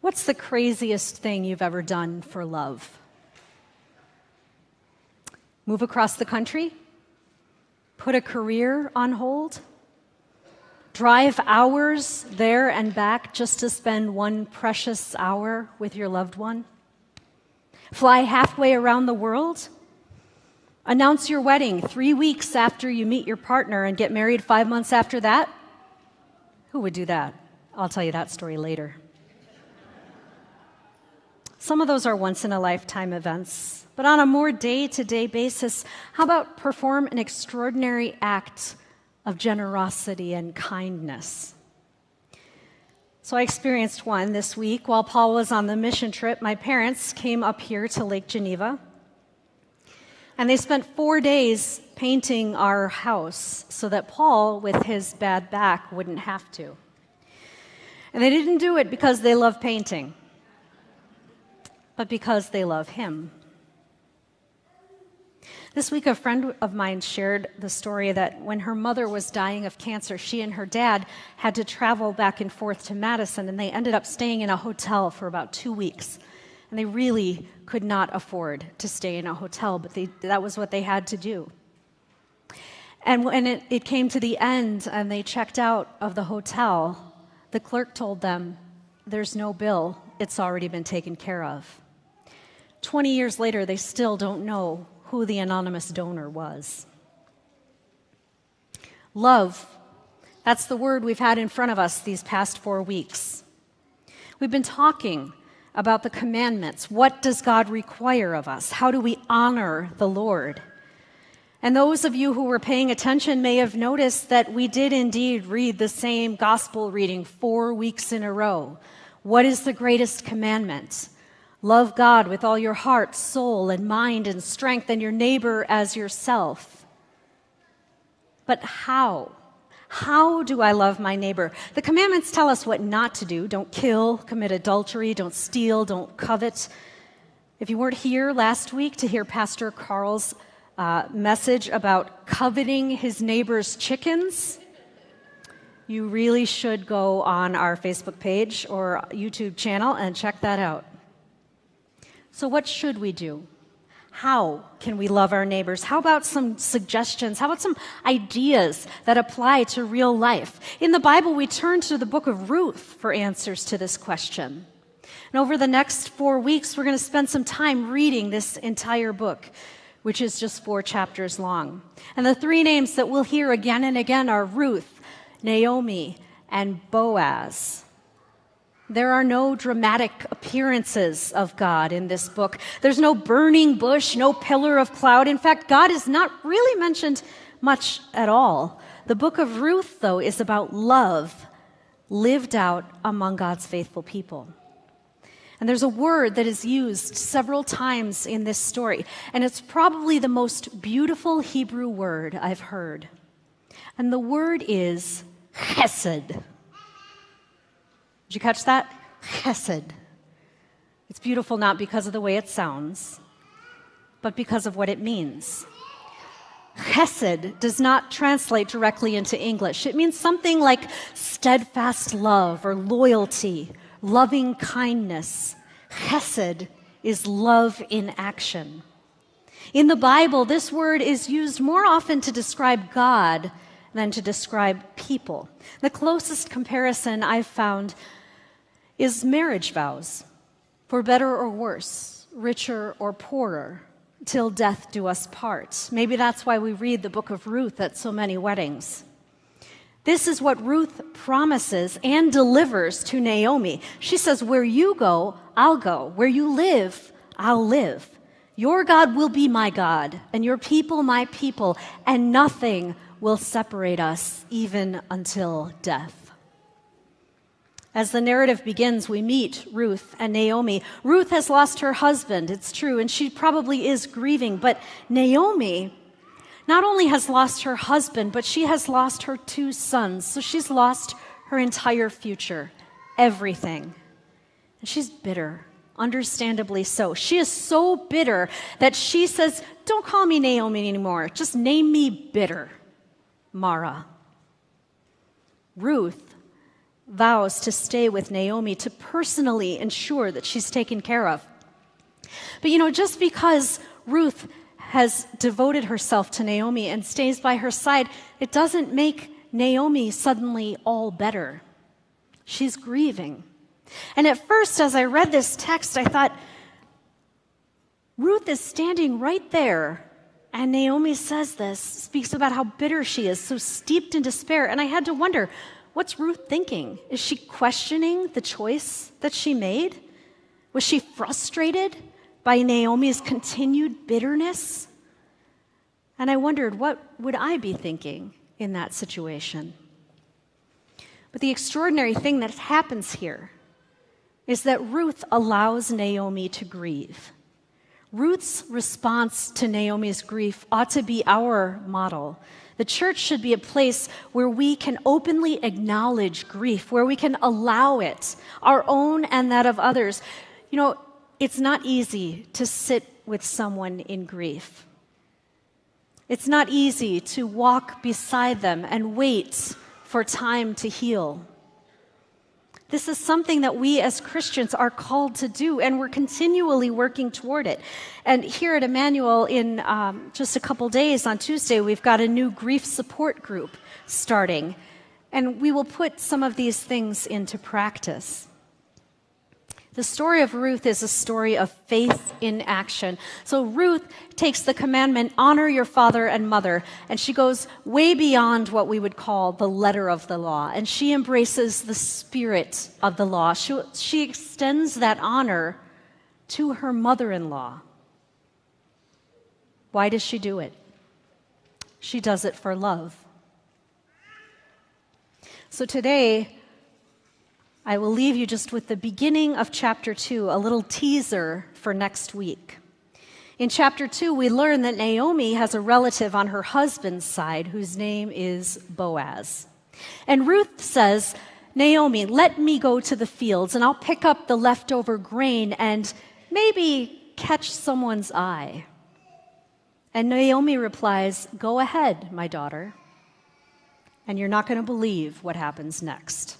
What's the craziest thing you've ever done for love? Move across the country? Put a career on hold? Drive hours there and back just to spend one precious hour with your loved one? Fly halfway around the world? Announce your wedding 3 weeks after you meet your partner and get married 5 months after that? Who would do that? I'll tell you that story later. Some of those are once-in-a-lifetime events, but on a more day-to-day basis, how about perform an extraordinary act of generosity and kindness? So I experienced one this week. While Paul was on the mission trip, my parents came up here to Lake Geneva, and they spent 4 days painting our house so that Paul, with his bad back, wouldn't have to. And they didn't do it because they love painting, but because they love him. This week, a friend of mine shared the story that when her mother was dying of cancer, she and her dad had to travel back and forth to Madison, and they ended up staying in a hotel for about 2 weeks. And they really could not afford to stay in a hotel, but that was what they had to do. And when it came to the end and they checked out of the hotel, the clerk told them, "There's no bill, it's already been taken care of." 20 years later, they still don't know who the anonymous donor was. Love, that's the word we've had in front of us these past 4 weeks. We've been talking about the commandments. What does God require of us? How do we honor the Lord? And those of you who were paying attention may have noticed that we did indeed read the same gospel reading 4 weeks in a row. What is the greatest commandment? Love God with all your heart, soul, and mind and strength, and your neighbor as yourself. But how? How do I love my neighbor? The commandments tell us what not to do. Don't kill, commit adultery, don't steal, don't covet. If you weren't here last week to hear Pastor Carl's message about coveting his neighbor's chickens, you really should go on our Facebook page or YouTube channel and check that out. So what should we do? How can we love our neighbors? How about some suggestions? How about some ideas that apply to real life? In the Bible, we turn to the book of Ruth for answers to this question. And over the next 4 weeks, we're going to spend some time reading this entire book, which is just 4 chapters long. And the 3 names that we'll hear again and again are Ruth, Naomi, and Boaz. There are no dramatic appearances of God in this book. There's no burning bush, no pillar of cloud. In fact, God is not really mentioned much at all. The book of Ruth, though, is about love lived out among God's faithful people. And there's a word that is used several times in this story, and it's probably the most beautiful Hebrew word I've heard. And the word is chesed. Did you catch that? Chesed. It's beautiful not because of the way it sounds, but because of what it means. Chesed does not translate directly into English. It means something like steadfast love or loyalty, loving kindness. Chesed is love in action. In the Bible, this word is used more often to describe God than to describe people. The closest comparison I've found is marriage vows, for better or worse, richer or poorer, till death do us part. Maybe that's why we read the book of Ruth at so many weddings. This is what Ruth promises and delivers to Naomi. She says, "Where you go, I'll go. Where you live, I'll live. Your God will be my God, and your people my people, and nothing will separate us, even until death." As the narrative begins, we meet Ruth and Naomi. Ruth has lost her husband, it's true, and she probably is grieving. But Naomi not only has lost her husband, but she has lost her 2 sons. So she's lost her entire future, everything. And she's bitter, understandably so. She is so bitter that she says, "Don't call me Naomi anymore. Just name me bitter, Mara." Ruth vows to stay with Naomi to personally ensure that she's taken care of. But just because Ruth has devoted herself to Naomi and stays by her side, it doesn't make Naomi suddenly all better. She's grieving. And at first, as I read this text, I thought, Ruth is standing right there, and Naomi says this, speaks about how bitter she is, so steeped in despair. And I had to wonder, what's Ruth thinking? Is she questioning the choice that she made? Was she frustrated by Naomi's continued bitterness? And I wondered, what would I be thinking in that situation? But the extraordinary thing that happens here is that Ruth allows Naomi to grieve. Ruth's response to Naomi's grief ought to be our model. The church should be a place where we can openly acknowledge grief, where we can allow it, our own and that of others. It's not easy to sit with someone in grief. It's not easy to walk beside them and wait for time to heal. This is something that we as Christians are called to do, and we're continually working toward it. And here at Emmanuel, in just a couple days, on Tuesday, we've got a new grief support group starting, and we will put some of these things into practice. The story of Ruth is a story of faith in action. So Ruth takes the commandment, honor your father and mother, and she goes way beyond what we would call the letter of the law, and she embraces the spirit of the law. She extends that honor to her mother-in-law. Why does she do it? She does it for love. So today, I will leave you just with the beginning of chapter 2, a little teaser for next week. In chapter 2, we learn that Naomi has a relative on her husband's side whose name is Boaz. And Ruth says, Naomi, let me go to the fields and I'll pick up the leftover grain and maybe catch someone's eye. And Naomi replies, go ahead, my daughter. And you're not going to believe what happens next.